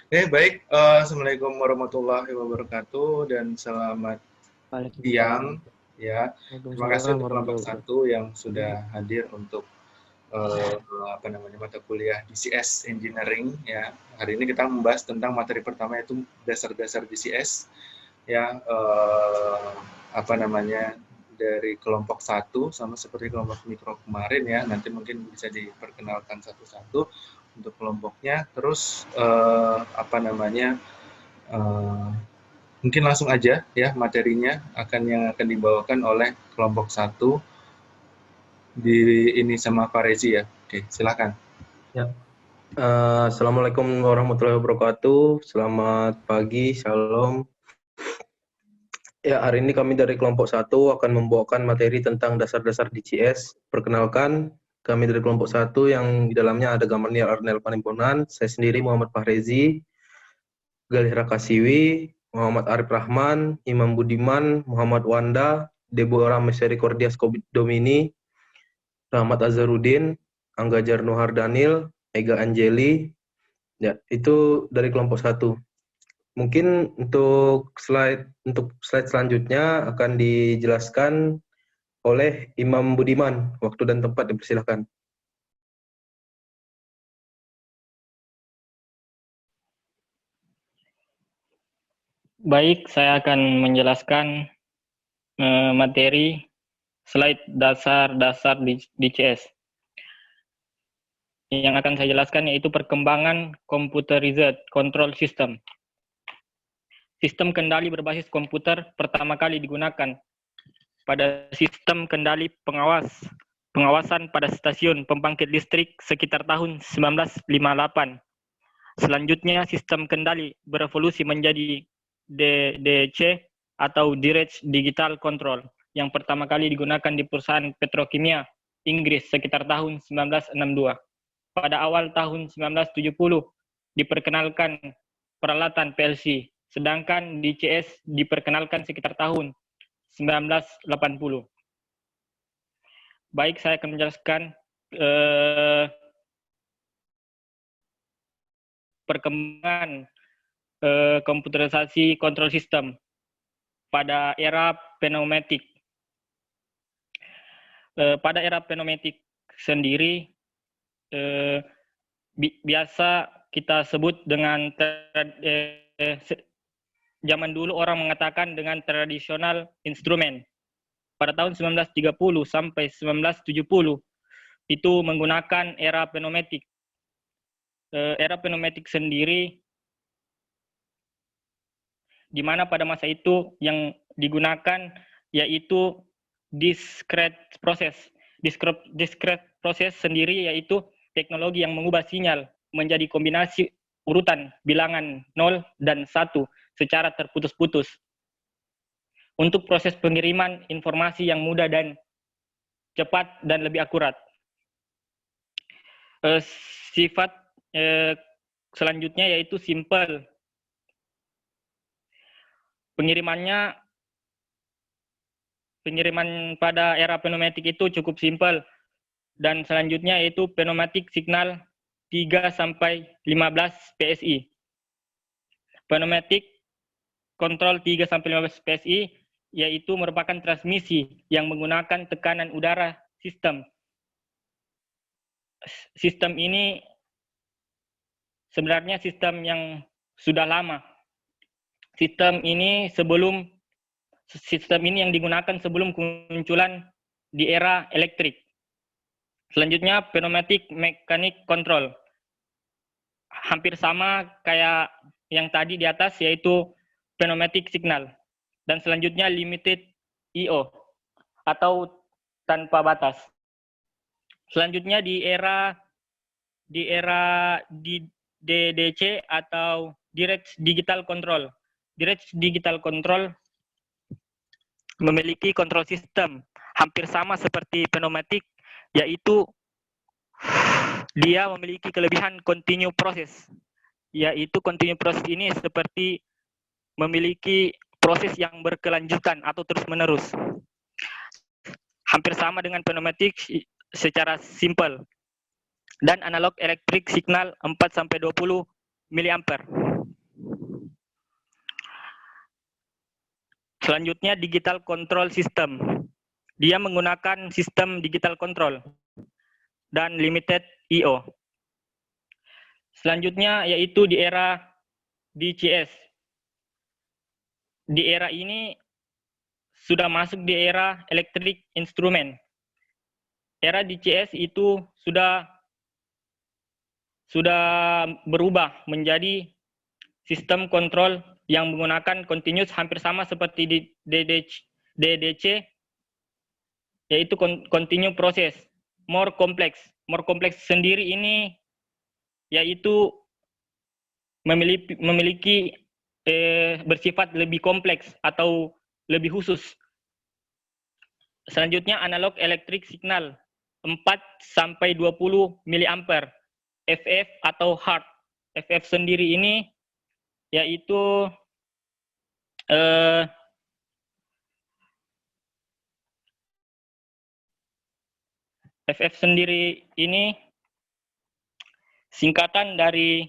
Baik. Assalamualaikum warahmatullahi wabarakatuh dan selamat Waalaikumsalam. siang. Ya, terima kasih Waalaikumsalam untuk kelompok warahmatullahi wabarakatuh. satu yang sudah hadir untuk eh, mata kuliah DCS Engineering. Ya, hari ini kita membahas tentang materi pertama yaitu dasar-dasar DCS. Ya, dari kelompok satu sama seperti kelompok mikro kemarin ya. Nanti mungkin bisa diperkenalkan satu-satu untuk kelompoknya. Terus Uh, mungkin langsung aja ya materinya yang akan dibawakan oleh kelompok satu di ini sama Pak Rezi ya. Oke, silakan. Ya. Assalamualaikum warahmatullahi wabarakatuh. Selamat pagi, shalom. Ya, hari ini kami dari kelompok 1 akan membawakan materi tentang dasar-dasar DCS. Perkenalkan, kami dari kelompok 1 yang di dalamnya ada gambarnya Arnel Panimponan, saya sendiri Muhammad Fahrezi, Galih Rakasiwi, Muhammad Arif Rahman, Imam Budiman, Muhammad Wanda, Deborah Misericordia Domini, Rahmat Azharuddin, Angga Jarnuhar Daniel, Ega Anjeli. Ya, itu dari kelompok 1. Mungkin untuk slide selanjutnya akan dijelaskan oleh Imam Budiman. Waktu dan tempat dipersilakan. Baik, saya akan menjelaskan materi slide dasar-dasar DCS. Yang akan saya jelaskan yaitu perkembangan computerized control system. Sistem kendali berbasis komputer pertama kali digunakan pada sistem kendali pengawasan pada stasiun pembangkit listrik sekitar tahun 1958. Selanjutnya, sistem kendali berevolusi menjadi DDC atau Direct Digital Control yang pertama kali digunakan di perusahaan petrokimia Inggris sekitar tahun 1962. Pada awal tahun 1970 diperkenalkan peralatan PLC, sedangkan DCS diperkenalkan sekitar tahun 1980. Baik, saya akan menjelaskan perkembangan komputerisasi kontrol sistem pada era pneumatik. Pada era pneumatik sendiri biasa kita sebut dengan zaman dulu orang mengatakan dengan tradisional instrumen. Pada tahun 1930 sampai 1970 itu menggunakan era pneumatik. Era pneumatik sendiri di mana pada masa itu yang digunakan yaitu discrete process. Discrete process sendiri yaitu teknologi yang mengubah sinyal menjadi kombinasi urutan bilangan 0 dan 1 secara terputus-putus. Untuk proses pengiriman informasi yang mudah dan cepat dan lebih akurat. Sifat selanjutnya yaitu simple. Pengiriman pada era pneumatik itu cukup simpel. Dan selanjutnya yaitu pneumatic signal 3 sampai 15 PSI. Pneumatic control 3 sampai 15 PSI yaitu merupakan transmisi yang menggunakan tekanan udara sistem. Sistem ini sebenarnya sistem yang sudah lama. Sistem ini yang digunakan sebelum kemunculan di era elektrik. Selanjutnya pneumatic mechanic control. Hampir sama kayak yang tadi di atas yaitu pneumatic signal. Dan selanjutnya limited IO atau tanpa batas. Selanjutnya di era DDC atau Direct Digital Control. Direct Digital Control memiliki kontrol sistem hampir sama seperti pneumatik, yaitu dia memiliki kelebihan continue process. Yaitu continue process ini seperti memiliki proses yang berkelanjutan atau terus-menerus. Hampir sama dengan pneumatik secara simple. Dan analog electric signal 4-20 mA. Selanjutnya digital control system. Dia menggunakan sistem digital control dan limited I/O. Selanjutnya yaitu di era DCS. Di era ini sudah masuk di era electric instrument. Era DCS itu sudah berubah menjadi sistem kontrol yang menggunakan continuous hampir sama seperti di DDC, yaitu continue proses, more complex. More complex sendiri ini yaitu memiliki bersifat lebih kompleks atau lebih khusus. Selanjutnya analog electric signal 4-20 mA FF atau hard. FF sendiri ini yaitu FF sendiri ini singkatan dari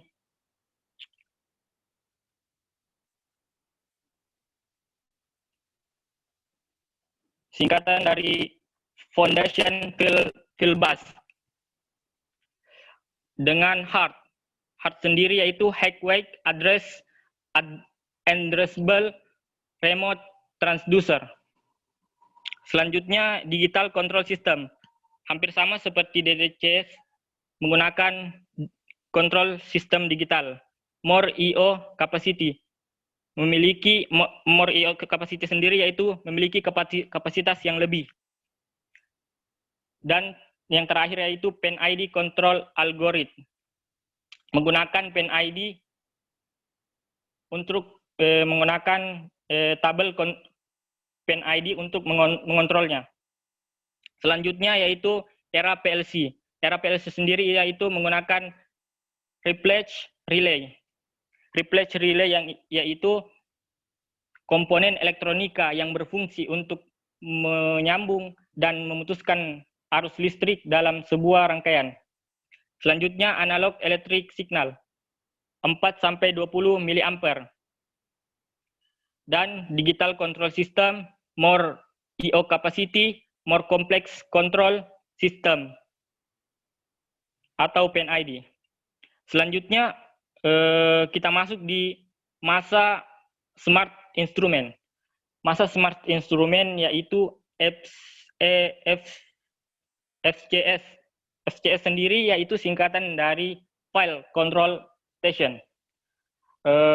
foundation fill bus. Dengan hard sendiri yaitu high weight addressable remote transducer. Selanjutnya digital control system, hampir sama seperti DDCS, menggunakan control system digital, more I/O capacity. Memiliki more I/O capacity sendiri yaitu memiliki kapasitas yang lebih. Dan yang terakhir yaitu PIN-ID control algorithm. Menggunakan PIN-ID untuk menggunakan tabel PIN-ID untuk mengontrolnya. Selanjutnya yaitu era PLC. Era PLC sendiri yaitu menggunakan replatch relay. Replatch relay yang yaitu komponen elektronika yang berfungsi untuk menyambung dan memutuskan arus listrik dalam sebuah rangkaian. Selanjutnya analog electric signal 4-20 mA. Dan digital control system, more I/O capacity, more complex control system atau PIN-ID. Selanjutnya kita masuk di masa smart instrument. Masa smart instrument yaitu FCS. FCS sendiri yaitu singkatan dari File Control Station.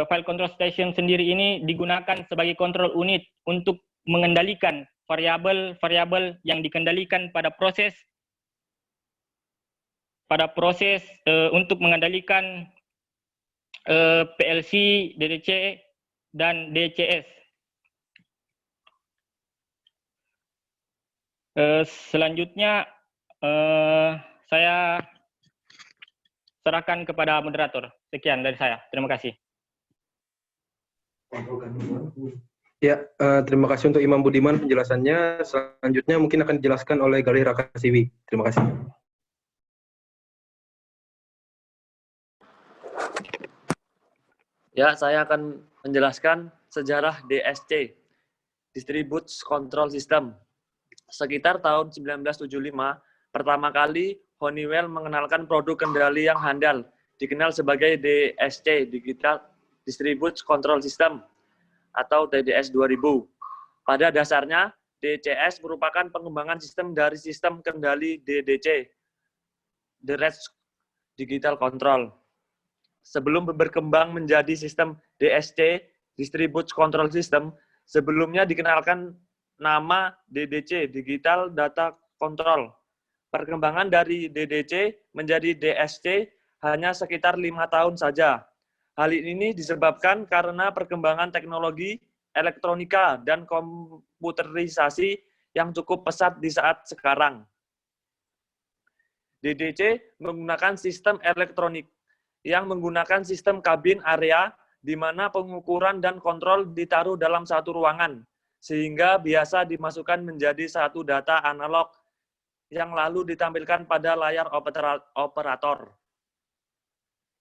File Control Station sendiri ini digunakan sebagai kontrol unit untuk mengendalikan variabel-variabel yang dikendalikan pada proses untuk mengendalikan PLC, DDC, dan DCS. Selanjutnya saya serahkan kepada moderator. Sekian dari saya. Terima kasih. Ya, terima kasih untuk Imam Budiman penjelasannya. Selanjutnya mungkin akan dijelaskan oleh Galih Rakasiwi. Terima kasih. Ya, saya akan menjelaskan sejarah DSC, Distributed Control System. Sekitar tahun 1975, pertama kali Honeywell mengenalkan produk kendali yang handal, dikenal sebagai DSC, Distributed Control System, atau TDS 2000. Pada dasarnya, DCS merupakan pengembangan sistem dari sistem kendali DDC, Direct Digital Control. Sebelum berkembang menjadi sistem DSC, Distributed Control System, sebelumnya dikenalkan nama DDC, Digital Data Control. Perkembangan dari DDC menjadi DSC hanya sekitar 5 tahun saja. Hal ini disebabkan karena perkembangan teknologi elektronika dan komputerisasi yang cukup pesat di saat sekarang. DDC menggunakan sistem elektronik yang menggunakan sistem kabin area di mana pengukuran dan kontrol ditaruh dalam satu ruangan, sehingga biasa dimasukkan menjadi satu data analog yang lalu ditampilkan pada layar operator.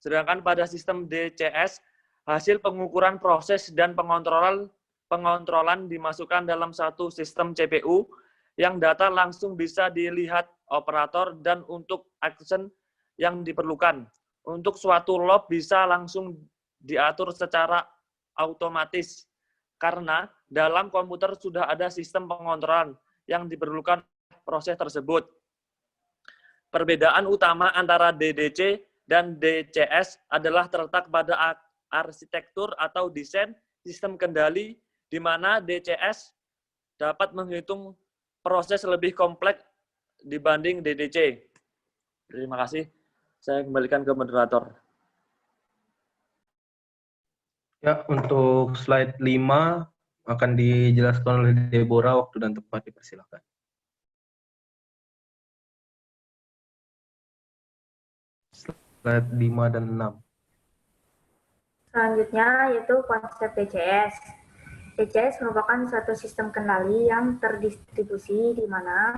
Sedangkan pada sistem DCS, hasil pengukuran proses dan pengontrolan pengontrolan dimasukkan dalam satu sistem CPU yang data langsung bisa dilihat operator dan untuk action yang diperlukan. Untuk suatu loop bisa langsung diatur secara otomatis karena dalam komputer sudah ada sistem pengontrolan yang diperlukan proses tersebut. Perbedaan utama antara DDC dan DCS adalah terletak pada arsitektur atau desain sistem kendali di mana DCS dapat menghitung proses lebih kompleks dibanding DDC. Terima kasih. Saya kembalikan ke moderator. Ya, untuk slide 5 akan dijelaskan oleh Deborah, waktu dan tempat dipersilakan. Slide 5 dan 6. Selanjutnya yaitu konsep DCS. DCS merupakan suatu sistem kendali yang terdistribusi di mana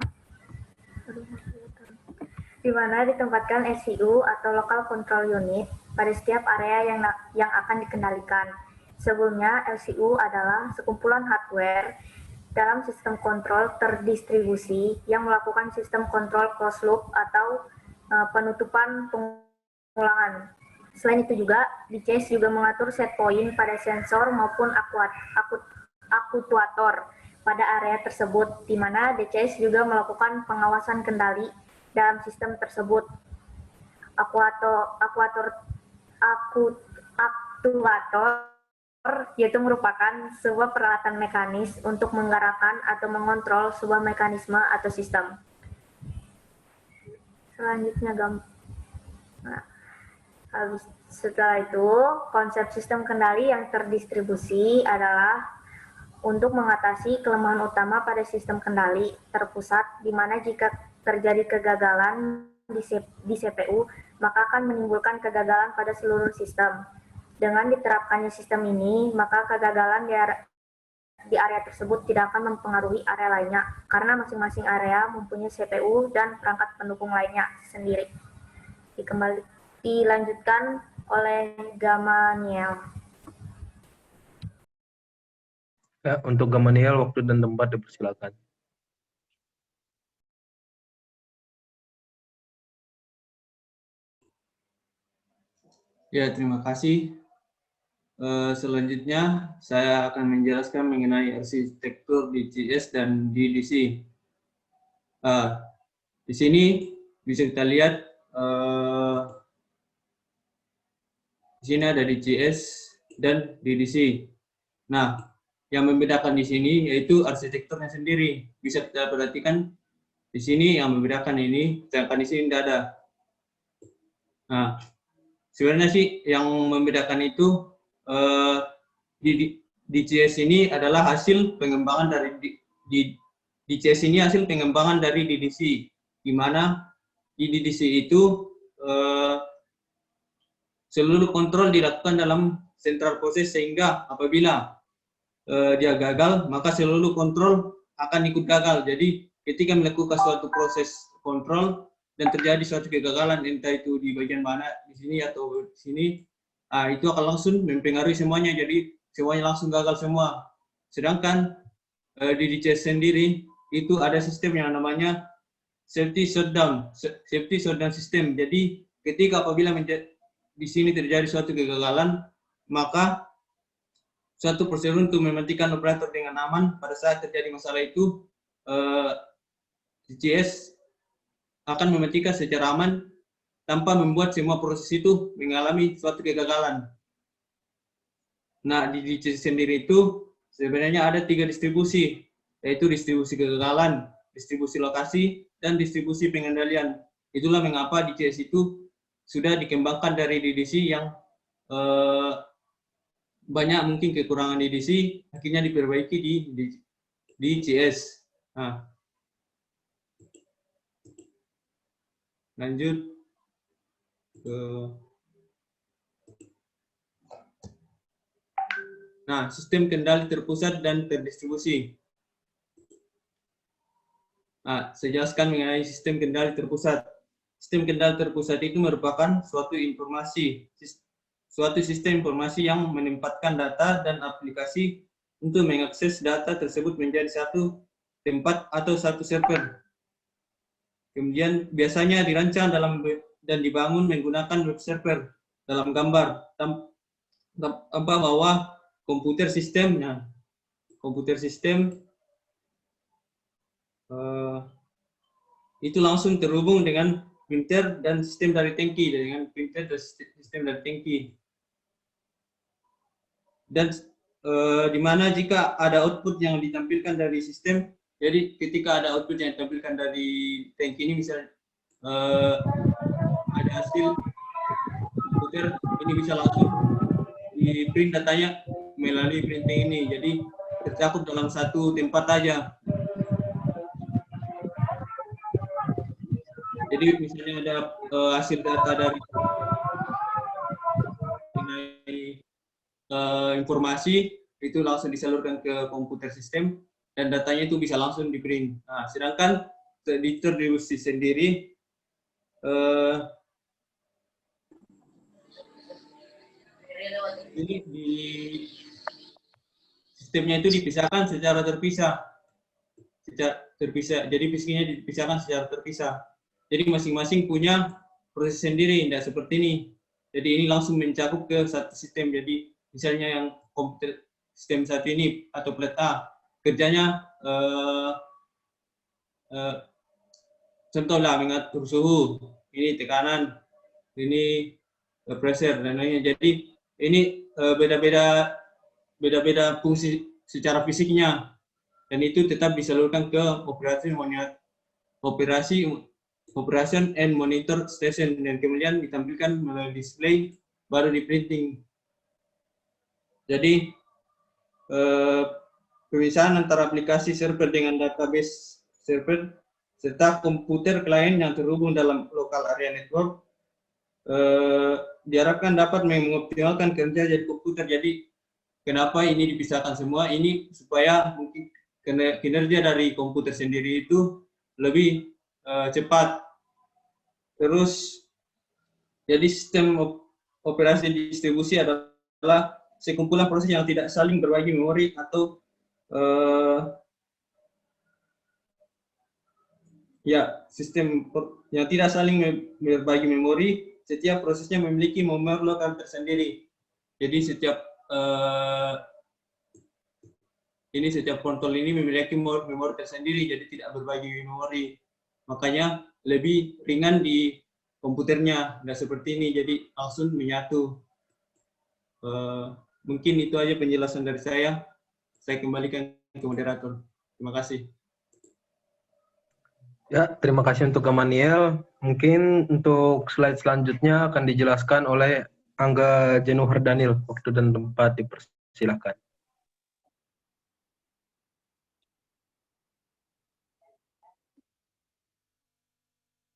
ditempatkan LCU atau Local Control Unit pada setiap area yang akan dikendalikan. Sebelumnya, LCU adalah sekumpulan hardware dalam sistem kontrol terdistribusi yang melakukan sistem kontrol closed loop atau penutupan pengulangan. Selain itu juga, DCS juga mengatur set point pada sensor maupun aktuator pada area tersebut, di mana DCS juga melakukan pengawasan kendali dalam sistem tersebut. Aktuator yaitu merupakan sebuah peralatan mekanis untuk menggerakkan atau mengontrol sebuah mekanisme atau sistem. Selanjutnya setelah itu, konsep sistem kendali yang terdistribusi adalah untuk mengatasi kelemahan utama pada sistem kendali terpusat, di mana jika terjadi kegagalan di CPU, maka akan menimbulkan kegagalan pada seluruh sistem. Dengan diterapkannya sistem ini, maka kegagalan di area tersebut tidak akan mempengaruhi area lainnya, karena masing-masing area mempunyai CPU dan perangkat pendukung lainnya sendiri. Dilanjutkan oleh Gamaniel. Ya, untuk Gamaniel, waktu dan tempat dipersilakan. Ya, terima kasih. Selanjutnya, saya akan menjelaskan mengenai arsitektur DCS dan DDC. Di sini bisa kita lihat, di sini ada DCS dan DDC. Nah, yang membedakan di sini yaitu arsitekturnya sendiri. Bisa kita perhatikan di sini yang membedakan ini, sedangkan di sini tidak ada. Nah, sebenarnya sih yang membedakan itu DCS ini adalah hasil pengembangan dari DCS ini hasil pengembangan dari DDC, di mana di DDC itu seluruh kontrol dilakukan dalam central process, sehingga apabila dia gagal, maka seluruh kontrol akan ikut gagal. Jadi ketika melakukan suatu proses kontrol dan terjadi suatu kegagalan, entah itu di bagian mana, di sini atau di sini, itu akan langsung mempengaruhi semuanya, jadi semuanya langsung gagal semua. Sedangkan di DCS sendiri itu ada sistem yang namanya safety shutdown system. Jadi ketika apabila di sini terjadi suatu kegagalan, maka suatu prosedur untuk mematikan operator dengan aman pada saat terjadi masalah itu, DCS akan mematikan secara aman tanpa membuat semua proses itu mengalami suatu kegagalan. Nah, di DCS sendiri itu sebenarnya ada 3 distribusi, yaitu distribusi kegagalan, distribusi lokasi, dan distribusi pengendalian. Itulah mengapa DCS itu sudah dikembangkan dari DDC yang banyak mungkin kekurangan DDC, akhirnya diperbaiki di DCS. Nah, lanjut ke sistem kendali terpusat dan terdistribusi. Nah, saya jelaskan mengenai sistem kendali terpusat. Sistem kendali terpusat itu merupakan suatu sistem informasi yang menempatkan data dan aplikasi untuk mengakses data tersebut menjadi satu tempat atau satu server. Kemudian biasanya dirancang dan dibangun menggunakan web server dalam gambar tanpa bawah komputer sistemnya. Komputer sistem itu langsung terhubung dengan printer dan sistem dari tangki, dengan printer dan sistem dari tangki. Dan di mana jika ada output yang ditampilkan dari sistem, jadi ketika ada output yang ditampilkan dari tangki ini, misalnya ada hasil komputer, ini bisa langsung di print datanya melalui printing ini, jadi tercakup dalam satu tempat aja. Jadi misalnya ada hasil data dari informasi itu langsung disalurkan ke komputer sistem dan datanya itu bisa langsung di print. Nah, sedangkan distribusi sendiri ini di sistemnya itu dipisahkan secara terpisah. Jadi fisiknya dipisahkan secara terpisah. Jadi masing-masing punya proses sendiri, tidak seperti ini. Jadi ini langsung mencakup ke satu sistem. Jadi misalnya yang komputer sistem satu ini atau plat A, kerjanya contohlah mengatur suhu, ini tekanan, ini pressure dan lainnya. Jadi ini beda-beda fungsi secara fisiknya, dan itu tetap disalurkan ke operation and monitor station, dan kemudian ditampilkan melalui display baru di printing. Jadi pemisahan antara aplikasi server dengan database server serta komputer klien yang terhubung dalam local area network diharapkan dapat mengoptimalkan kerja dari komputer. Jadi kenapa ini dipisahkan semua? Ini supaya mungkin kinerja dari komputer sendiri itu lebih cepat. Terus, jadi sistem operasi distribusi adalah sekumpulan proses yang tidak saling berbagi memori atau sistem yang tidak saling berbagi memori. Setiap prosesnya memiliki memori lokal tersendiri. Jadi setiap kontrol ini memiliki memori tersendiri, jadi tidak berbagi memori. Makanya lebih ringan di komputernya, nggak seperti ini, jadi langsung menyatu. Mungkin itu aja penjelasan dari saya. Saya kembalikan ke moderator. Terima kasih. Ya, terima kasih untuk Gamaniel. Mungkin untuk slide selanjutnya akan dijelaskan oleh Angga Jenuhar Daniel. Waktu dan tempat dipersilakan.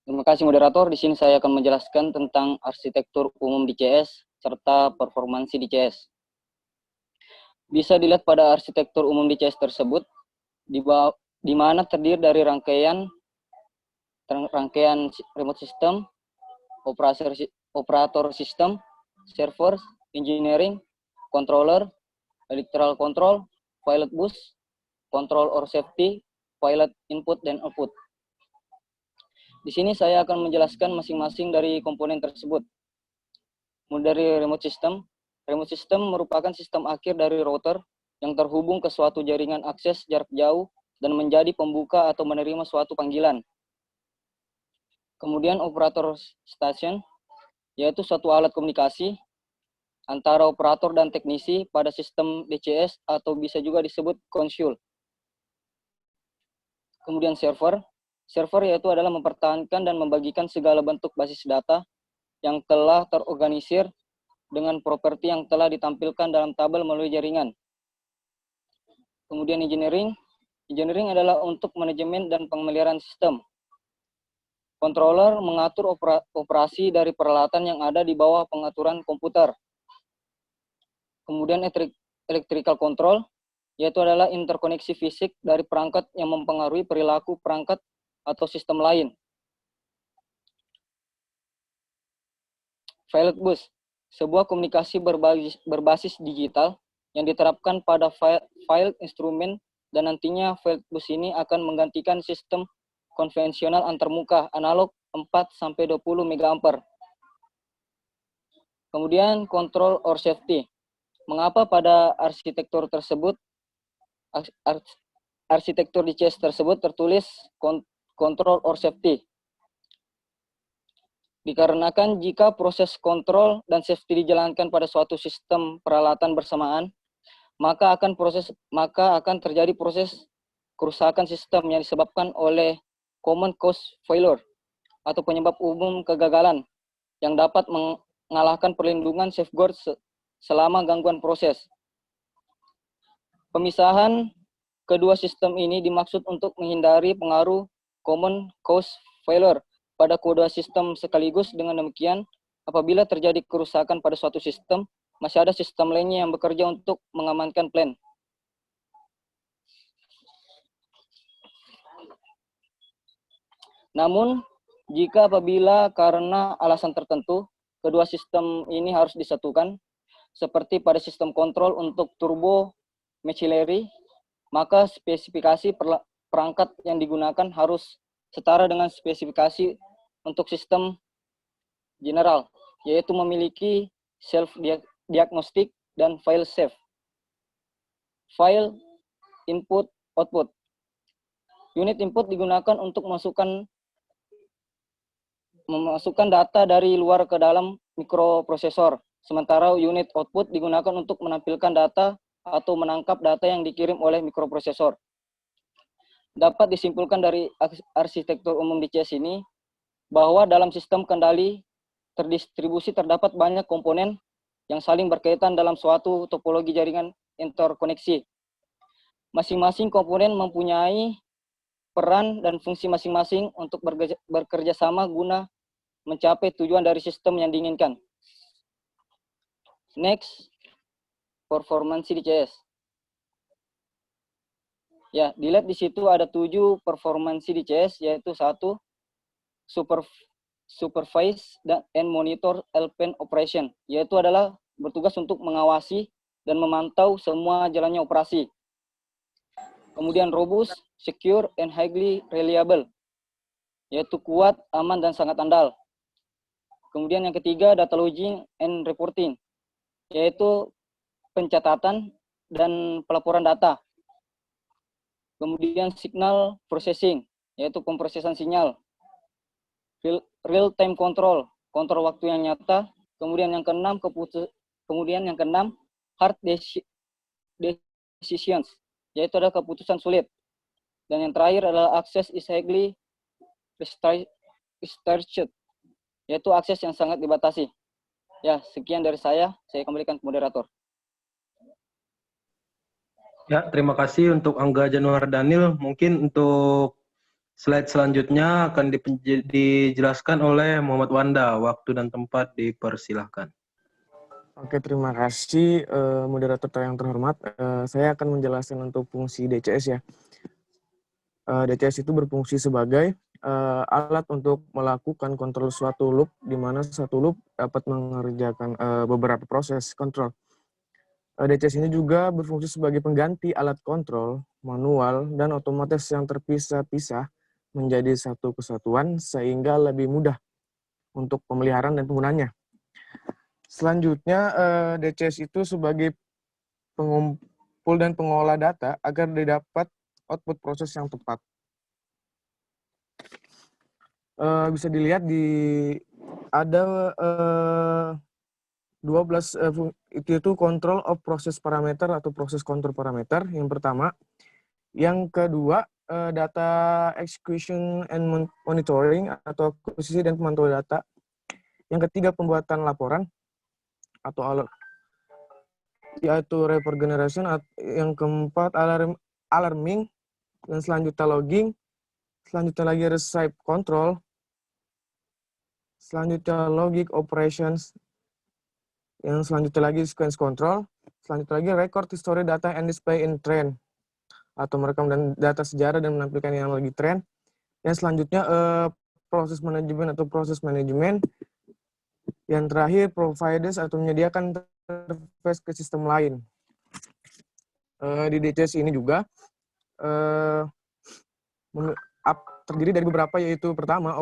Terima kasih moderator. Di sini saya akan menjelaskan tentang arsitektur umum DCS serta performansi DCS. Bisa dilihat pada arsitektur umum DCS tersebut, di mana terdiri dari rangkaian remote system, operator system, server, engineering, controller, electrical control, pilot bus, control or safety, pilot input dan output. Di sini saya akan menjelaskan masing-masing dari komponen tersebut. Mulai dari remote system. Remote system merupakan sistem akhir dari router yang terhubung ke suatu jaringan akses jarak jauh dan menjadi pembuka atau menerima suatu panggilan. Kemudian operator station, yaitu suatu alat komunikasi antara operator dan teknisi pada sistem DCS atau bisa juga disebut console. Kemudian server. Server yaitu adalah mempertahankan dan membagikan segala bentuk basis data yang telah terorganisir dengan properti yang telah ditampilkan dalam tabel melalui jaringan. Kemudian engineering. Engineering adalah untuk manajemen dan pemeliharaan sistem. Controller mengatur operasi dari peralatan yang ada di bawah pengaturan komputer. Kemudian electrical control, yaitu adalah interkoneksi fisik dari perangkat yang mempengaruhi perilaku perangkat atau sistem lain. Pilot bus, sebuah komunikasi berbasis digital yang diterapkan pada file instrumen, dan nantinya file bus ini akan menggantikan sistem konvensional antarmuka analog 4-20 mA. Kemudian control or safety. Mengapa pada arsitektur tersebut, arsitektur DCS tersebut tertulis control or safety? Dikarenakan jika proses kontrol dan safety dijalankan pada suatu sistem peralatan bersamaan, maka akan terjadi proses kerusakan sistem yang disebabkan oleh common cause failure atau penyebab umum kegagalan yang dapat mengalahkan perlindungan safeguard selama gangguan proses. Pemisahan kedua sistem ini dimaksud untuk menghindari pengaruh common cause failure pada kedua sistem sekaligus. Dengan demikian, apabila terjadi kerusakan pada suatu sistem, masih ada sistem lainnya yang bekerja untuk mengamankan plan. Namun, jika apabila karena alasan tertentu, kedua sistem ini harus disatukan, seperti pada sistem kontrol untuk turbo machinery, maka spesifikasi perangkat yang digunakan harus setara dengan spesifikasi untuk sistem general, yaitu memiliki self-diagnostic dan file safe. File input output. Unit input digunakan untuk memasukkan data dari luar ke dalam mikroprosesor, sementara unit output digunakan untuk menampilkan data atau menangkap data yang dikirim oleh mikroprosesor. Dapat disimpulkan dari arsitektur umum DCS ini bahwa dalam sistem kendali terdistribusi terdapat banyak komponen yang saling berkaitan dalam suatu topologi jaringan interkoneksi. Masing-masing komponen mempunyai peran dan fungsi masing-masing untuk bekerja sama guna mencapai tujuan dari sistem yang diinginkan. Next, performance DCS. Ya, dilihat di situ ada 7 performance DCS, yaitu 1, supervise and monitor LPN operation, yaitu adalah bertugas untuk mengawasi dan memantau semua jalannya operasi. Kemudian robust, secure, and highly reliable, yaitu kuat, aman, dan sangat andal. Kemudian yang ketiga, data logging and reporting, yaitu pencatatan dan pelaporan data. Kemudian signal processing, yaitu pemrosesan sinyal. Real time control, kontrol waktu yang nyata. Kemudian yang keenam, hard decisions, yaitu adalah keputusan sulit. Dan yang terakhir adalah access is highly restricted, yaitu akses yang sangat dibatasi. Ya, sekian dari saya kembalikan ke moderator. Ya, terima kasih untuk Angga Januar Daniel. Mungkin untuk slide selanjutnya akan dijelaskan oleh Muhammad Wanda. Waktu dan tempat dipersilahkan. Oke, terima kasih moderator yang terhormat. Saya akan menjelaskan untuk fungsi DCS ya. DCS itu berfungsi sebagai alat untuk melakukan kontrol suatu loop, di mana satu loop dapat mengerjakan beberapa proses kontrol. DCS ini juga berfungsi sebagai pengganti alat kontrol manual dan otomatis yang terpisah-pisah menjadi satu kesatuan sehingga lebih mudah untuk pemeliharaan dan penggunaannya. Selanjutnya, DCS itu sebagai pengumpul dan pengolah data agar didapat output proses yang tepat. Bisa dilihat ada 12 itu control of process parameter atau proses kontrol parameter yang pertama. Yang kedua, data execution and monitoring atau akuisisi dan pemantauan data. Yang ketiga, pembuatan laporan atau alert, yaitu report generation. Yang keempat, alarming. Dan selanjutnya logging. Selanjutnya lagi receive control. Selanjutnya logic operations. Yang selanjutnya lagi sequence control. Selanjutnya lagi record history data and display in trend, atau merekam dan data sejarah dan menampilkan yang lagi trend. Yang selanjutnya proses manajemen atau proses manajemen. Yang terakhir providers atau menyediakan interface ke sistem lain. Di DCS ini juga terdiri dari beberapa, yaitu pertama,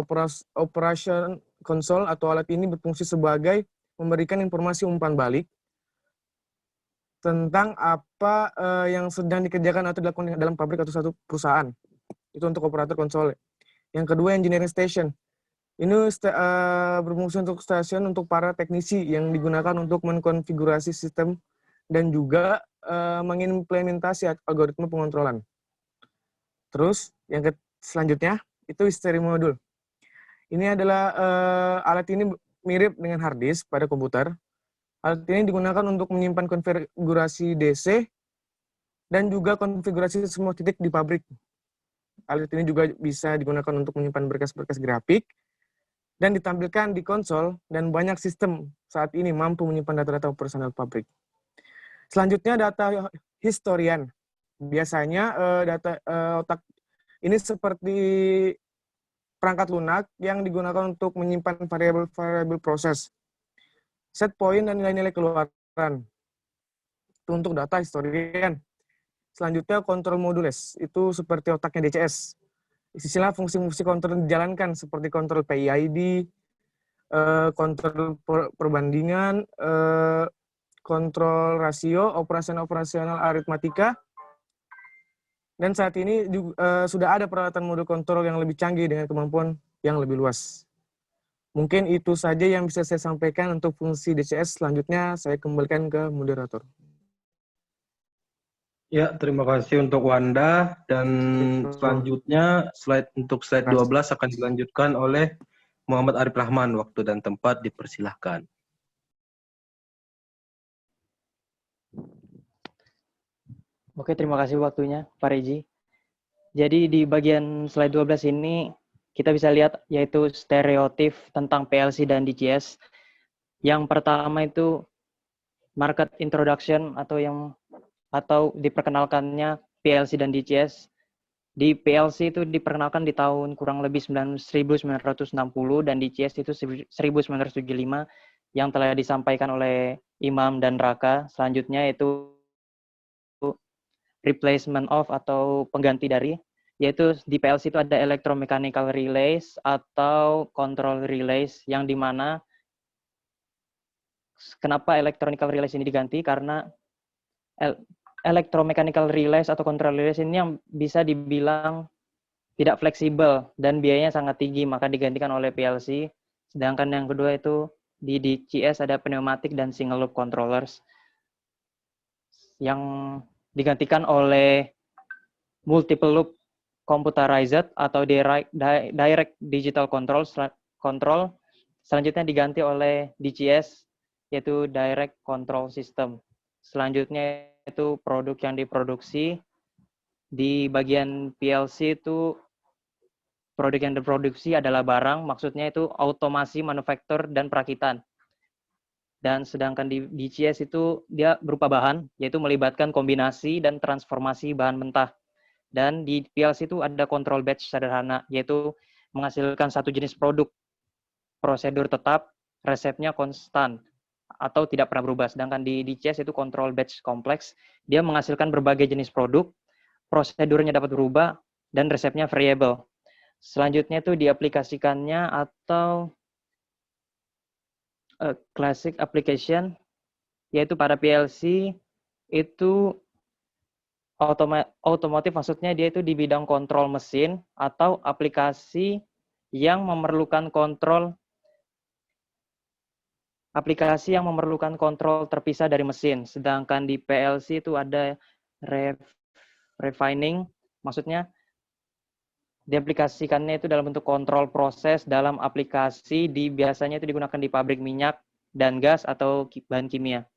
operation console atau alat ini berfungsi sebagai memberikan informasi umpan balik tentang apa yang sedang dikerjakan atau dilakukan dalam pabrik atau satu perusahaan. Itu untuk operator konsol. Yang kedua, engineering station. Ini berfungsi untuk stasiun untuk para teknisi yang digunakan untuk mengkonfigurasi sistem dan juga mengimplementasi algoritma pengontrolan. Terus, yang selanjutnya, itu history module. Ini adalah alat ini mirip dengan hard disk pada komputer. Alat ini digunakan untuk menyimpan konfigurasi DC dan juga konfigurasi semua titik di pabrik. Alat ini juga bisa digunakan untuk menyimpan berkas-berkas grafik dan ditampilkan di konsol, dan banyak sistem saat ini mampu menyimpan data-data operasional pabrik. Selanjutnya, data historian. Biasanya data otak ini seperti perangkat lunak yang digunakan untuk menyimpan variabel-variabel proses, set point, dan nilai-nilai keluaran. Itu untuk data historian. Selanjutnya, kontrol modules. Itu seperti otaknya DCS. Sisilah fungsi-fungsi kontrol dijalankan seperti kontrol PID, kontrol perbandingan, kontrol rasio, operasional aritmatika. Dan saat ini juga, sudah ada peralatan modul kontrol yang lebih canggih dengan kemampuan yang lebih luas. Mungkin itu saja yang bisa saya sampaikan untuk fungsi DCS. Selanjutnya saya kembalikan ke moderator. Ya, terima kasih untuk Wanda, dan selanjutnya slide 12 akan dilanjutkan oleh Muhammad Arif Rahman. Waktu dan tempat dipersilahkan. Oke, terima kasih waktunya, Pak Reji. Jadi di bagian slide 12 ini kita bisa lihat yaitu stereotip tentang PLC dan DCS. Yang pertama itu market introduction atau diperkenalkannya PLC dan DCS. Di PLC itu diperkenalkan di tahun kurang lebih 1960 dan DCS itu 1975 yang telah disampaikan oleh Imam dan Raka. Selanjutnya itu replacement of atau pengganti dari, yaitu di PLC itu ada electromechanical relays atau control relays, yang dimana kenapa electronical relays ini diganti, karena electromechanical relays atau control relays ini yang bisa dibilang tidak fleksibel dan biayanya sangat tinggi, maka digantikan oleh PLC. Sedangkan yang kedua itu di DCS ada pneumatic dan single loop controllers yang digantikan oleh multiple loop computerized atau direct digital control. Selanjutnya diganti oleh DCS, yaitu direct control system. Selanjutnya itu produk yang diproduksi. Di bagian PLC itu produk yang diproduksi adalah barang, maksudnya itu otomasi, manufaktur, dan perakitan. Dan sedangkan di DCS itu dia berupa bahan, yaitu melibatkan kombinasi dan transformasi bahan mentah. Dan di PLC itu ada control batch sederhana, yaitu menghasilkan satu jenis produk, prosedur tetap, resepnya konstan, atau tidak pernah berubah. Sedangkan di DCS itu control batch kompleks, dia menghasilkan berbagai jenis produk, prosedurnya dapat berubah, dan resepnya variable. Selanjutnya itu diaplikasikannya atau classic application, yaitu pada PLC itu otomotif, maksudnya dia itu di bidang kontrol mesin atau aplikasi yang memerlukan kontrol terpisah dari mesin. Sedangkan di PLC itu ada refining, maksudnya diaplikasikannya itu dalam bentuk kontrol proses dalam aplikasi, biasanya itu digunakan di pabrik minyak dan gas atau bahan kimia.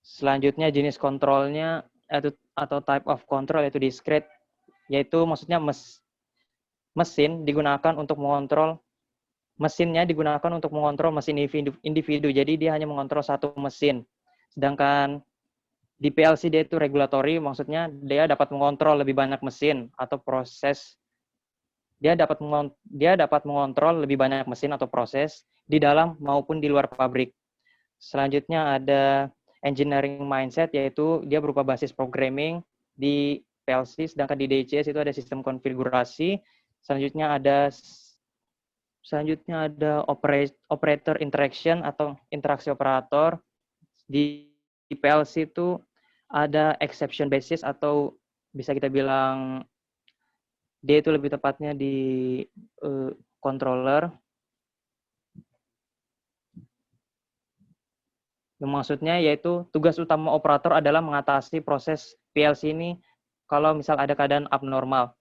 Selanjutnya jenis kontrolnya atau type of control yaitu discrete, yaitu maksudnya mesinnya digunakan untuk mengontrol mesin individu. Jadi dia hanya mengontrol satu mesin. Sedangkan di PLC dia itu regulatory, maksudnya dia dapat mengontrol lebih banyak mesin atau proses. Dia dapat mengontrol lebih banyak mesin atau proses di dalam maupun di luar pabrik. Selanjutnya ada engineering mindset, yaitu dia berupa basis programming di PLC, sedangkan di DCS itu ada sistem konfigurasi. Selanjutnya ada operator interaction atau interaksi operator. Di PLC itu ada exception basis atau bisa kita bilang dia itu lebih tepatnya di controller. Maksudnya yaitu tugas utama operator adalah mengatasi proses PLC ini kalau misal ada keadaan abnormal.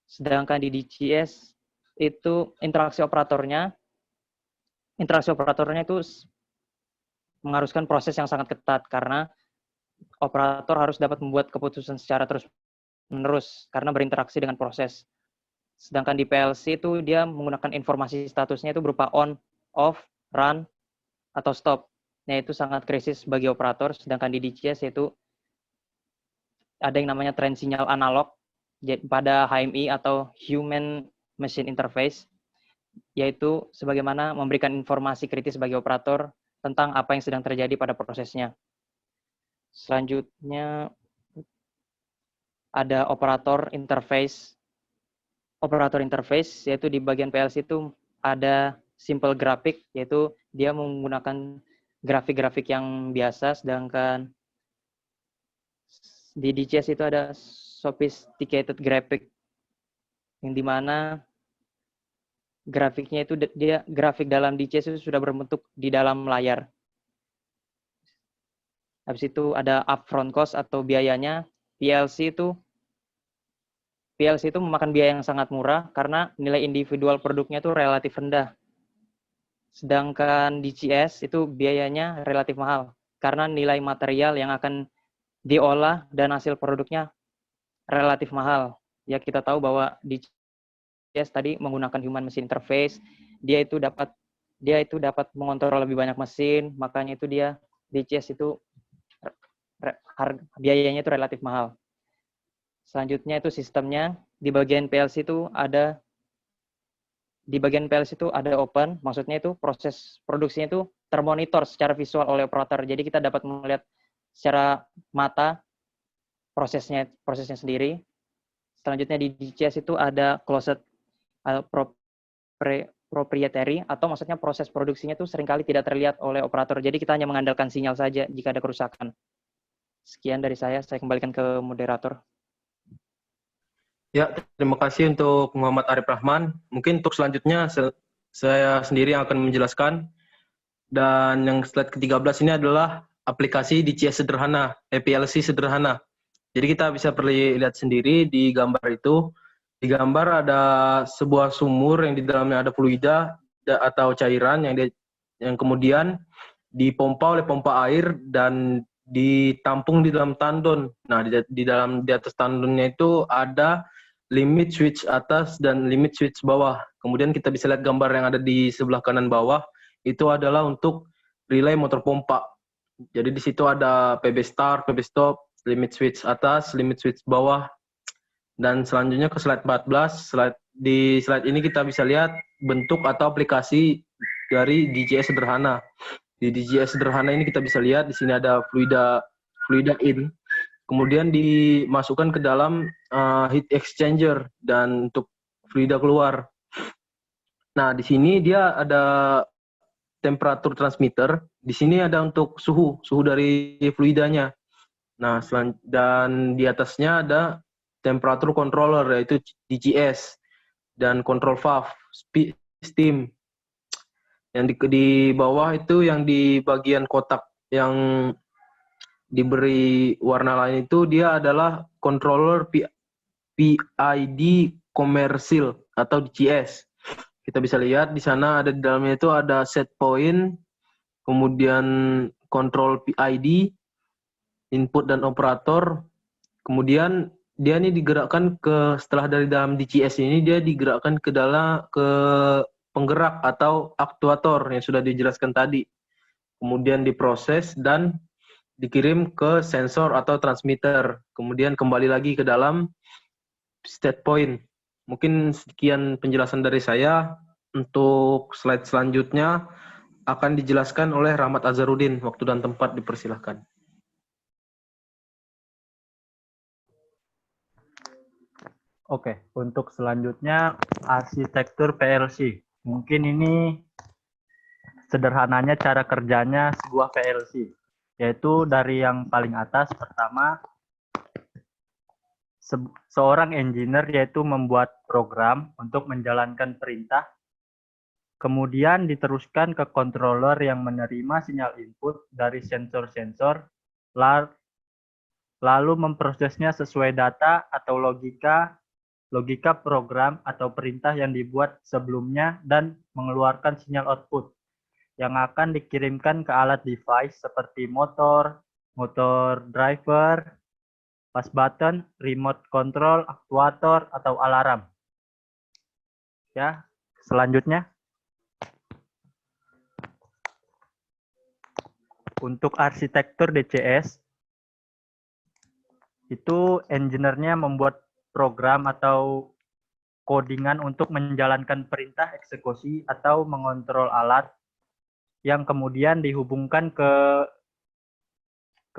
Sedangkan di DCS itu interaksi operatornya itu mengharuskan proses yang sangat ketat karena operator harus dapat membuat keputusan secara terus-menerus karena berinteraksi dengan proses. Sedangkan di PLC itu dia menggunakan informasi statusnya itu berupa on, off, run, atau stop. Nah, itu sangat krisis bagi operator. Sedangkan di DCS itu ada yang namanya trend sinyal analog pada HMI atau Human Machine Interface, yaitu sebagaimana memberikan informasi kritis bagi operator tentang apa yang sedang terjadi pada prosesnya. Selanjutnya ada operator interface. Operator interface yaitu di bagian PLC itu ada simple graphic, yaitu dia menggunakan grafik-grafik yang biasa, sedangkan di DCS itu ada sophisticated graphic, yang dimana grafiknya itu dia grafik dalam DCS itu sudah berbentuk di dalam layar. Habis itu ada upfront cost atau biayanya. PLC itu memakan biaya yang sangat murah karena nilai individual produknya itu relatif rendah. Sedangkan DCS itu biayanya relatif mahal karena nilai material yang akan diolah dan hasil produknya relatif mahal. Ya, kita tahu bahwa DCS tadi menggunakan human machine interface, dia itu dapat mengontrol lebih banyak mesin, makanya itu dia DCS itu biayanya itu relatif mahal. Selanjutnya itu sistemnya di bagian PLC itu ada open, maksudnya itu proses produksinya itu termonitor secara visual oleh operator. Jadi kita dapat melihat secara mata prosesnya sendiri. Selanjutnya di DCS itu ada closed proprietary, atau maksudnya proses produksinya itu seringkali tidak terlihat oleh operator. Jadi kita hanya mengandalkan sinyal saja jika ada kerusakan. Sekian dari saya kembalikan ke moderator. Ya, terima kasih untuk Muhammad Arif Rahman. Mungkin untuk selanjutnya saya sendiri yang akan menjelaskan. Dan yang slide ke-13 ini adalah aplikasi DCS sederhana, PLC sederhana. Jadi kita bisa lihat sendiri di gambar itu. Di gambar ada sebuah sumur yang di dalamnya ada fluida atau cairan yang kemudian dipompa oleh pompa air dan ditampung di dalam tandon. Nah, di atas tandonnya itu ada limit switch atas dan limit switch bawah. Kemudian kita bisa lihat gambar yang ada di sebelah kanan bawah, itu adalah untuk relay motor pompa. Jadi di situ ada PB start, PB stop, limit switch atas, limit switch bawah. Dan selanjutnya ke slide 14. Di slide ini kita bisa lihat bentuk atau aplikasi dari DCS sederhana. Di DCS sederhana ini kita bisa lihat di sini ada fluida in. Kemudian dimasukkan ke dalam heat exchanger dan untuk fluida keluar. Nah, di sini dia ada temperatur transmitter. Di sini ada untuk suhu dari fluidanya. Nah, dan di atasnya ada temperatur controller, yaitu DCS, dan control valve, steam. Yang di bawah itu yang di bagian kotak yang diberi warna lain itu dia adalah controller PID commercial atau DCS. Kita bisa lihat di sana ada di dalamnya itu ada set point, kemudian control PID, input dan operator. Kemudian dia ini digerakkan setelah dari dalam DCS ini dia digerakkan ke penggerak atau aktuator yang sudah dijelaskan tadi. Kemudian diproses dan dikirim ke sensor atau transmitter, kemudian kembali lagi ke dalam state point. Mungkin sekian penjelasan dari saya. Untuk slide selanjutnya akan dijelaskan oleh Rahmat Azharuddin. Waktu dan tempat dipersilahkan. Oke, untuk selanjutnya arsitektur PLC. Mungkin ini sederhananya cara kerjanya sebuah PLC, yaitu dari yang paling atas pertama, seorang engineer yaitu membuat program untuk menjalankan perintah, kemudian diteruskan ke controller yang menerima sinyal input dari sensor-sensor, lalu memprosesnya sesuai data atau logika program atau perintah yang dibuat sebelumnya dan mengeluarkan sinyal output yang akan dikirimkan ke alat device seperti motor driver, push button, remote control, aktuator, atau alarm. Ya, selanjutnya. Untuk arsitektur DCS, itu engineer-nya membuat program atau codingan untuk menjalankan perintah eksekusi atau mengontrol alat yang kemudian dihubungkan ke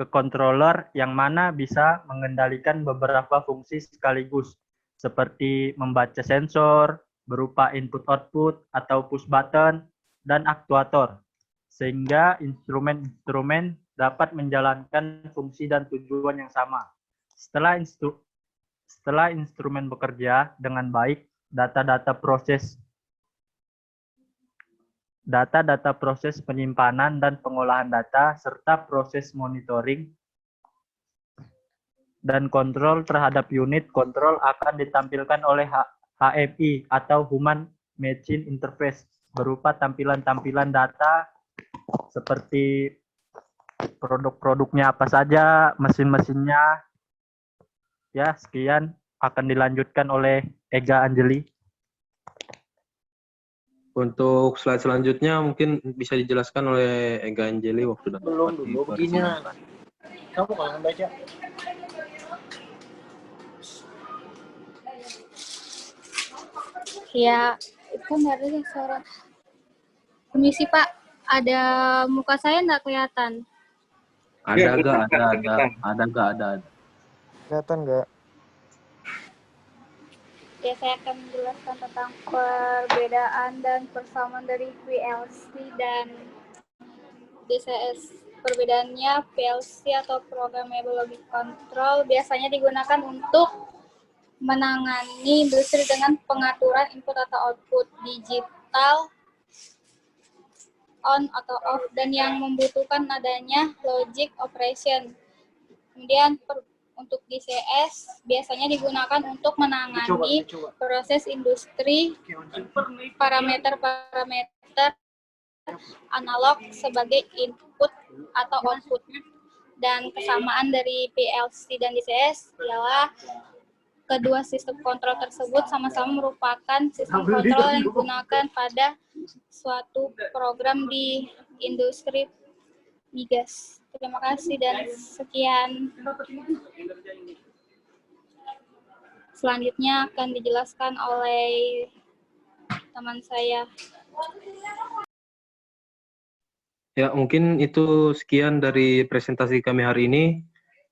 controller yang mana bisa mengendalikan beberapa fungsi sekaligus seperti membaca sensor berupa input-output atau push button dan aktuator sehingga instrumen-instrumen dapat menjalankan fungsi dan tujuan yang sama. Setelah instrumen bekerja dengan baik, data-data proses penyimpanan dan pengolahan data, serta proses monitoring dan kontrol terhadap unit kontrol akan ditampilkan oleh HMI atau Human Machine Interface berupa tampilan-tampilan data seperti produk-produknya apa saja, mesin-mesinnya. Ya, sekian akan dilanjutkan oleh Ega Anjeli. Untuk slide selanjutnya mungkin bisa dijelaskan oleh Ega Anjeli waktu datang. Belum dulu begini. Kamu kalau baca. Ya, itu nggak ada suara. Permisi Pak, ada muka saya nggak kelihatan? Ada nggak? Kelihatan nggak? Ya, saya akan menjelaskan tentang perbedaan dan persamaan dari PLC dan DCS. Perbedaannya, PLC atau Programmable Logic Control biasanya digunakan untuk menangani industri dengan pengaturan input atau output digital on atau off dan yang membutuhkan adanya logic operation. Kemudian untuk DCS biasanya digunakan untuk menangani proses industri parameter-parameter analog sebagai input atau output. Dan kesamaan dari PLC dan DCS ialah kedua sistem kontrol tersebut sama-sama merupakan sistem kontrol yang digunakan pada suatu program di industri migas. Terima kasih dan sekian. Selanjutnya akan dijelaskan oleh teman saya. Ya, mungkin itu sekian dari presentasi kami hari ini.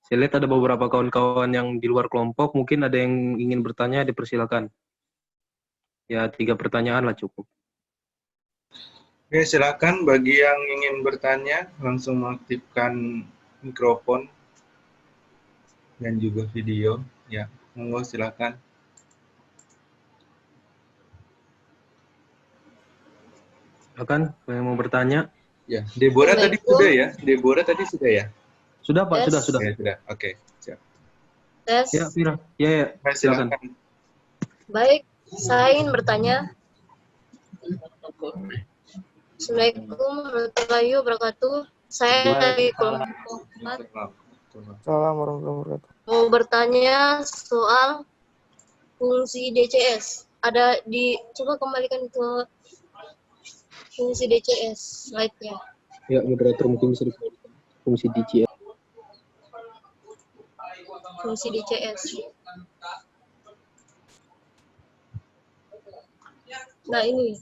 Saya lihat ada beberapa kawan-kawan yang di luar kelompok. Mungkin ada yang ingin bertanya, dipersilakan. Ya, 3 pertanyaan lah cukup. Oke, silakan bagi yang ingin bertanya langsung mengaktifkan mikrofon dan juga video. Ya, monggo silakan. Silakan, yang mau bertanya? Ya, Deborah tadi sudah ya? Deborah tadi sudah ya? Sudah Pak, Yes. sudah. Ya, sudah. Oke, siap. Tes. Ya, Fira. Ya, silakan. Baik, saya ingin bertanya. Assalamualaikum warahmatullahi wabarakatuh. Saya dari kelompok 4. Assalamualaikum warahmatullahi wabarakatuh. Mau bertanya soal fungsi DCS. Ada coba kembalikan ke fungsi DCS slide-nya. Ya, moderator mungkin bisa dikembalikan. Fungsi DCS. Fungsi DCS. Nah, ini.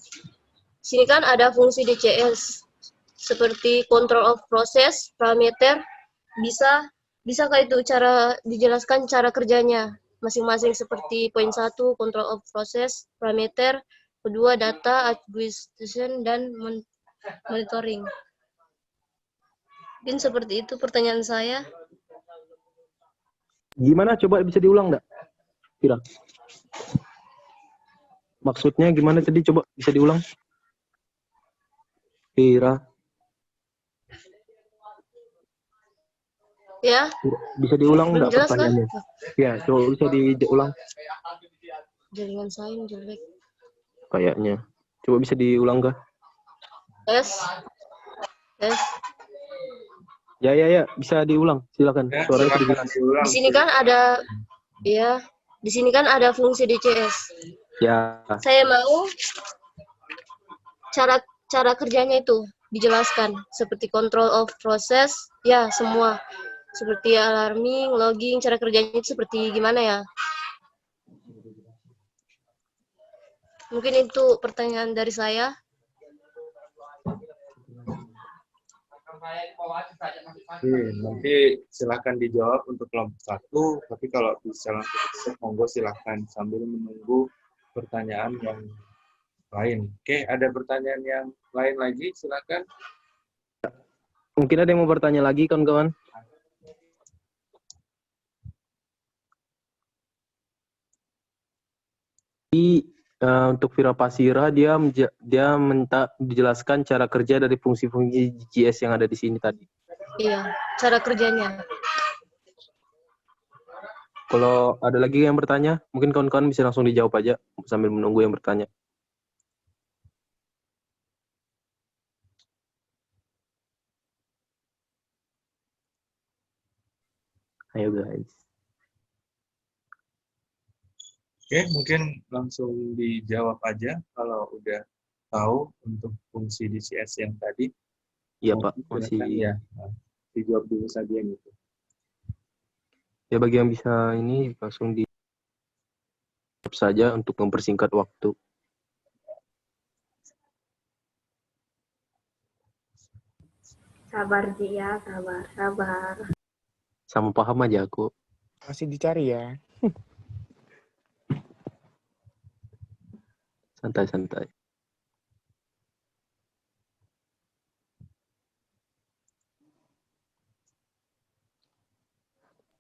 Sini kan ada fungsi DCS seperti control of process, parameter. Bisa kah itu dijelaskan cara kerjanya? masing-masing seperti poin 1, control of process, parameter, kedua data acquisition dan monitoring. Mungkin seperti itu pertanyaan saya. Gimana? Coba bisa diulang nggak, Vira? Maksudnya gimana tadi? Coba bisa diulang, Vira. Ya, Bisa diulang belum nggak jelas kan? pertanyaannya? Ya, coba bisa diulang. Jaringan saya yang jelek. Kayaknya. Coba bisa diulang nggak? Tes. Ya, bisa diulang. Silakan. Ya, Suaranya silakan terjelas. diulang. Di sini kan ada, ya, di sini kan ada fungsi DCS. Ya. Saya mau cara kerjanya itu dijelaskan seperti control of process, ya semua seperti alarming, logging, cara kerjanya itu seperti gimana ya? Mungkin itu pertanyaan dari saya. Oke, nanti silahkan dijawab untuk kelompok 1, tapi kalau bisa langsung monggo silahkan sambil menunggu pertanyaan yang lain. Oke, ada pertanyaan yang lain lagi, silahkan. Mungkin ada yang mau bertanya lagi, kawan-kawan? Untuk Vira Pasira, dia minta dijelaskan cara kerja dari fungsi-fungsi GCS yang ada di sini tadi. Iya, cara kerjanya. Kalau ada lagi yang bertanya, mungkin kawan-kawan bisa langsung dijawab aja sambil menunggu yang bertanya. Ayo guys. Oke, mungkin langsung dijawab aja kalau udah tahu untuk fungsi DCS yang tadi. Iya Pak, masih. Ya, dijawab dulu saja yang itu. Ya bagi yang bisa ini langsung dijawab saja untuk mempersingkat waktu. Sabar Ji ya, sabar. Sama paham aja aku. Masih dicari ya. Santai-santai.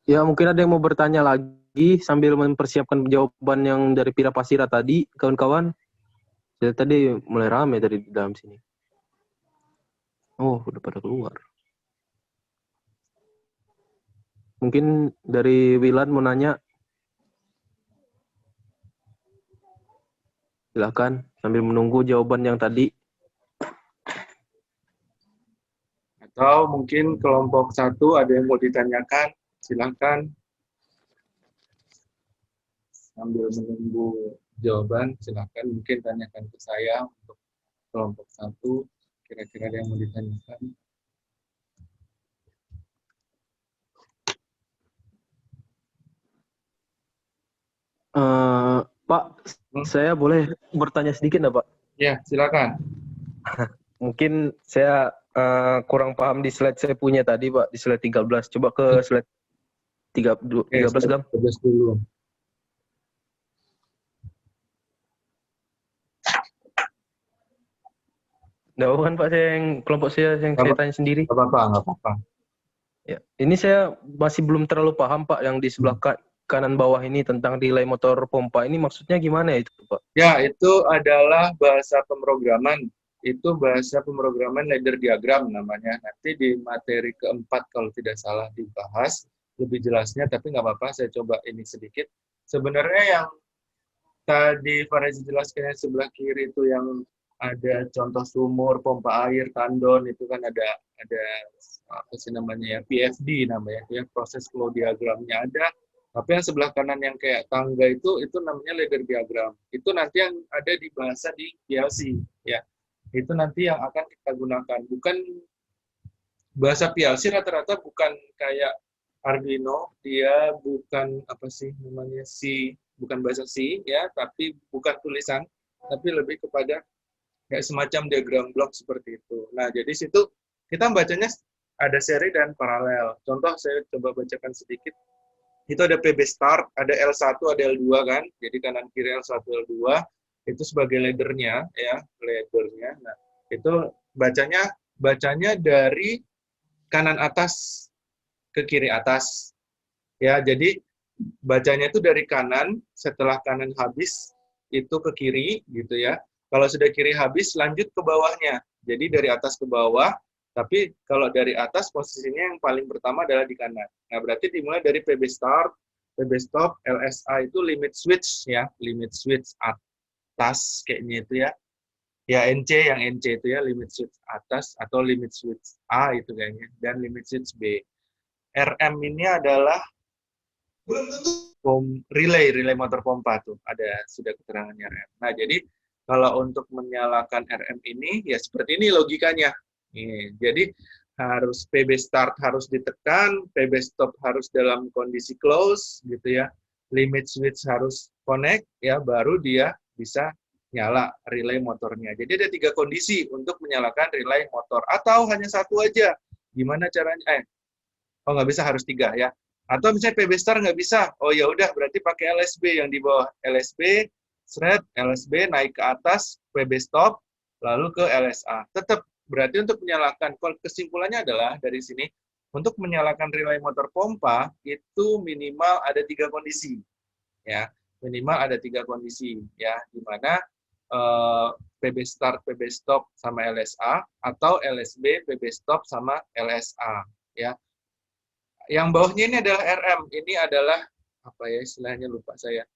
Ya mungkin ada yang mau bertanya lagi sambil mempersiapkan jawaban yang dari Vira Pasira tadi, kawan-kawan. Saya tadi mulai rame dari dalam sini. Oh, udah pada keluar. Mungkin dari Wilan mau nanya. Silakan sambil menunggu jawaban yang tadi. Atau mungkin kelompok 1 ada yang mau ditanyakan, silakan. Sambil menunggu jawaban, silakan mungkin tanyakan ke saya untuk kelompok 1, kira-kira ada yang mau ditanyakan. Pak, saya boleh bertanya sedikit nggak Pak? Ya, silakan. Mungkin saya kurang paham di slide saya punya tadi Pak, di slide 13. Coba ke slide 13 Gam. 13 dulu. Nggak kan Pak, saya yang kelompok saya yang saya tanya sendiri. Nggak apa-apa. Ya, ini saya masih belum terlalu paham Pak yang di sebelah kanan bawah ini tentang delay motor pompa ini maksudnya gimana ya itu Pak? Ya, itu adalah bahasa pemrograman. Itu bahasa pemrograman ladder diagram namanya. Nanti di materi keempat kalau tidak salah dibahas lebih jelasnya, tapi nggak apa-apa, saya coba ini sedikit. Sebenarnya yang tadi Farezi jelaskan yang sebelah kiri itu yang ada contoh sumur, pompa air, tandon, itu kan ada apa sih namanya ya, PFD namanya, ya, proses flow diagramnya ada. Tapi yang sebelah kanan yang kayak tangga itu namanya ladder diagram. Itu nanti yang ada di bahasa di PLC, ya. Itu nanti yang akan kita gunakan. Bukan bahasa PLC rata-rata bukan kayak Arduino, dia bukan apa sih namanya C, bukan bahasa C, ya, tapi bukan tulisan, tapi lebih kepada kayak semacam diagram blok seperti itu. Nah, jadi situ kita bacanya ada seri dan paralel. Contoh saya coba bacakan sedikit. itu ada PB start, ada L1, ada L2 kan. Jadi kanan kiri L1, L2 itu sebagai laddernya ya, laddernya. Nah, itu bacanya dari kanan atas ke kiri atas. Ya, jadi bacanya itu dari kanan, setelah kanan habis itu ke kiri gitu ya. Kalau sudah kiri habis lanjut ke bawahnya. Jadi dari atas ke bawah, tapi kalau dari atas posisinya yang paling pertama adalah di kanan. Nah, berarti dimulai dari PB start, PB stop, LSA itu limit switch ya, limit switch atas kayaknya itu ya. Ya NC, yang NC itu ya limit switch atas atau limit switch A itu kayaknya, dan limit switch B. RM ini adalah relay motor pompa tuh, ada sudah keterangannya RM. Nah, jadi kalau untuk menyalakan RM ini ya seperti ini logikanya. Nih, jadi harus PB start harus ditekan, PB stop harus dalam kondisi close gitu ya. Limit switch harus connect ya, baru dia bisa nyala relay motornya. Jadi ada 3 kondisi untuk menyalakan relay motor, atau hanya satu aja. Gimana caranya? Oh, nggak bisa, harus 3 ya. Atau misalnya PB start nggak bisa, oh ya udah berarti pakai LSB yang di bawah. LSB, LSB naik ke atas, PB stop, lalu ke LSA. Tetap berarti untuk menyalakan, kesimpulannya adalah dari sini, untuk menyalakan relay motor pompa itu minimal ada 3 kondisi. Ya, minimal ada 3 kondisi ya, di mana PB start, PB stop sama LSA, atau LSB, PB stop sama LSA ya. Yang bawahnya ini adalah RM, ini adalah apa ya istilahnya, lupa saya.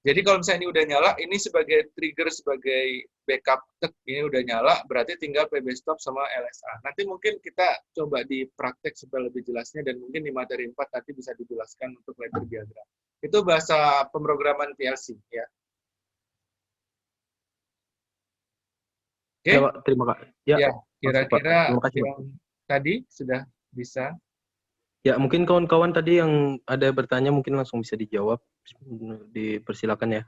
Jadi kalau misalnya ini udah nyala, ini sebagai trigger, sebagai backup, ini udah nyala, berarti tinggal PB stop sama LSA. Nanti mungkin kita coba di praktek supaya lebih jelasnya, dan mungkin di materi 4 nanti bisa dijelaskan untuk ladder diagram. Itu bahasa pemrograman PLC ya. Oke, Ya, Pak, terima kasih. ya kira-kira Terima kasih, Pak. yang tadi sudah bisa. Ya, mungkin kawan-kawan tadi yang ada bertanya mungkin langsung bisa dijawab. Dipersilakan ya.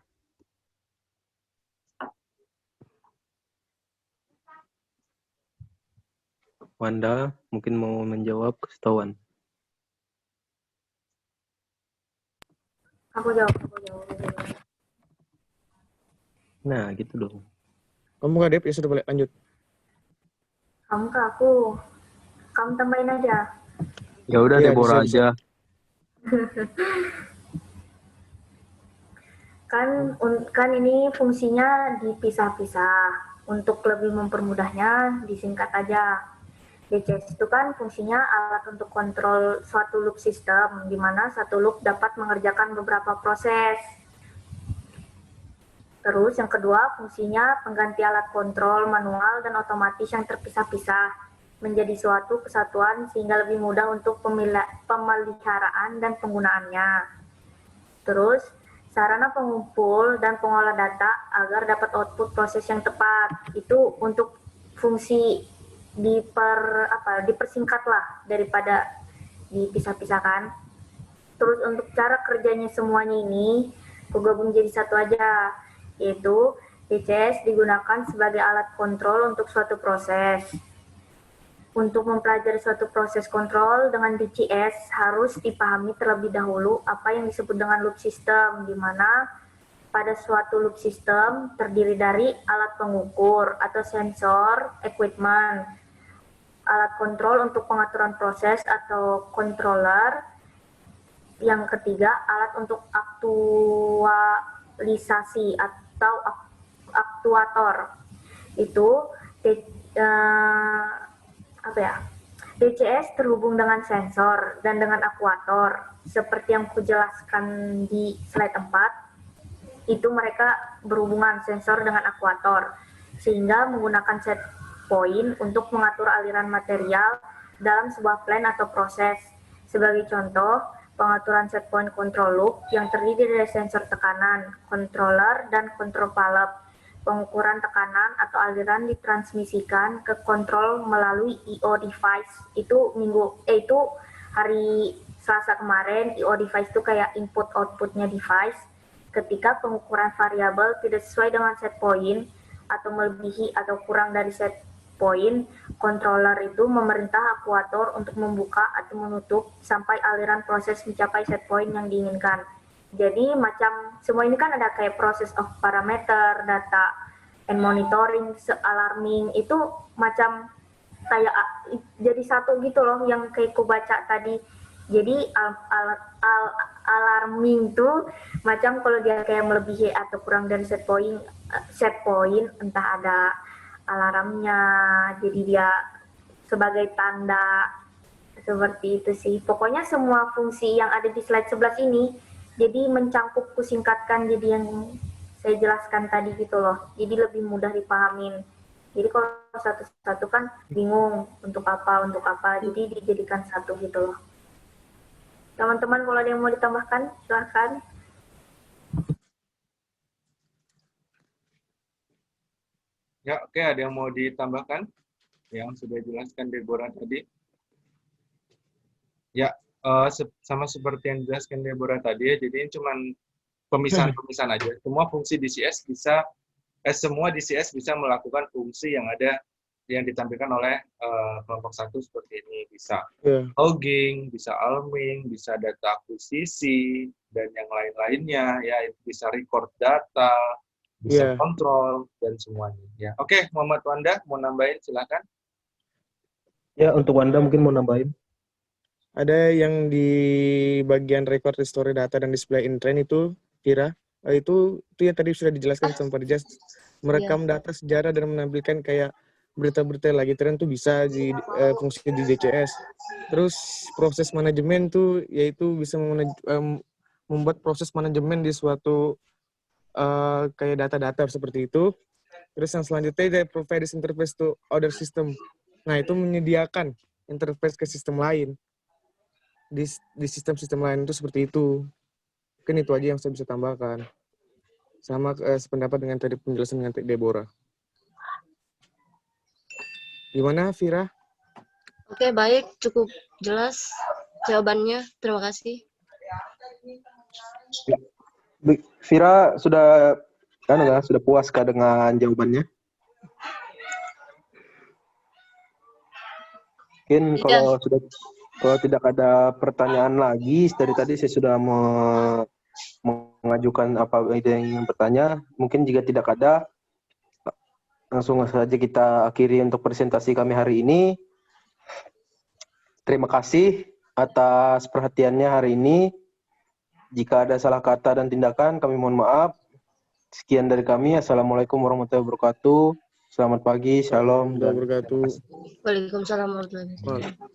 Wanda mungkin mau menjawab, ketahuan. Aku jawab. Nah, gitu dong. Kamu nggak, Dep? Ya sudah, boleh lanjut. Kamu ke aku. Kamu tambahin aja. Ya udah, Ya, Deborah bisa. aja. Kan ini fungsinya dipisah-pisah. Untuk lebih mempermudahnya, disingkat aja. DCS itu kan fungsinya alat untuk kontrol suatu loop sistem, di mana satu loop dapat mengerjakan beberapa proses. Terus yang kedua, fungsinya pengganti alat kontrol manual dan otomatis yang terpisah-pisah menjadi suatu kesatuan sehingga lebih mudah untuk pemeliharaan dan penggunaannya. Terus, sarana pengumpul dan pengolah data agar dapat output proses yang tepat. Itu untuk fungsi dipersingkat lah daripada dipisah-pisahkan. Terus untuk cara kerjanya semuanya ini, aku gabung jadi satu aja, yaitu DCS digunakan sebagai alat kontrol untuk suatu proses. Untuk mempelajari suatu proses kontrol dengan DCS harus dipahami terlebih dahulu apa yang disebut dengan loop system, di mana pada suatu loop system terdiri dari alat pengukur atau sensor, equipment, alat kontrol untuk pengaturan proses atau controller, yang ketiga alat untuk aktualisasi atau aktuator. Itu DCS terhubung dengan sensor dan dengan aktuator. Seperti yang kujelaskan di slide 4, itu mereka berhubungan sensor dengan aktuator, sehingga menggunakan set point untuk mengatur aliran material dalam sebuah plan atau proses. Sebagai contoh, pengaturan set point control loop yang terdiri dari sensor tekanan, controller, dan control valve. Pengukuran tekanan atau aliran ditransmisikan ke kontrol melalui I/O device. Itu hari Selasa kemarin, I/O device itu kayak input outputnya device. Ketika pengukuran variabel tidak sesuai dengan set point atau melebihi atau kurang dari set point controller itu memerintah aktuator untuk membuka atau menutup sampai aliran proses mencapai set point yang diinginkan. Jadi macam semua ini kan ada kayak proses of parameter, data, and monitoring, alarming, itu macam kayak jadi satu gitu loh yang kayak ku baca tadi. Jadi alarming tuh macam kalau dia kayak melebihi atau kurang dari set point entah ada alarmnya, jadi dia sebagai tanda seperti itu sih. Pokoknya semua fungsi yang ada di slide 11 ini jadi mencangkup kusingkatkan jadi yang saya jelaskan tadi gitu loh. Jadi lebih mudah dipahamin. Jadi kalau satu-satu kan bingung untuk apa, jadi dijadikan satu gitu loh. Teman-teman kalau ada yang mau ditambahkan, silahkan. Ya, oke, ada yang mau ditambahkan yang sudah dijelaskan Deborah tadi? Ya, sama seperti yang dijelaskan Deborah tadi ya, jadi ini cuma pemisahan-pemisahan aja. Semua fungsi DCS bisa, semua DCS bisa melakukan fungsi yang ada yang ditampilkan oleh kelompok 1 seperti ini. Bisa logging, bisa alarming, bisa data akuisisi, dan yang lain-lainnya. Ya, bisa record data, bisa kontrol, dan semuanya. Ya. Oke, Muhammad Wanda, mau nambahin, silakan. Ya, untuk Wanda mungkin mau nambahin. Ada yang di bagian record, restore data, dan display in train itu, Vira, itu yang tadi sudah dijelaskan sama Pak Dijas, merekam data sejarah dan menampilkan kayak berita-berita lagi tren tuh bisa di fungsi di DCS. Terus proses manajemen tuh yaitu bisa membuat proses manajemen di suatu kayak data-data seperti itu. Terus yang selanjutnya dia provide interface to other system. Nah, itu menyediakan interface ke sistem lain. Di sistem-sistem lain itu seperti itu. Mungkin itu aja yang saya bisa tambahkan. Sama sependapat dengan tadi penjelasan dengan Deborah. Gimana, Vira? Oke, baik. Cukup jelas jawabannya. Terima kasih. Vira sudah puaskah dengan jawabannya? Mungkin kalau tidak ada pertanyaan lagi, dari tadi saya sudah mengajukan apa ide yang ingin bertanya. Mungkin jika tidak ada, langsung saja kita akhiri untuk presentasi kami hari ini. Terima kasih atas perhatiannya hari ini. Jika ada salah kata dan tindakan, kami mohon maaf. Sekian dari kami. Assalamualaikum warahmatullahi wabarakatuh. Selamat pagi, shalom, dan Waalaikumsalam warahmatullahi wabarakatuh.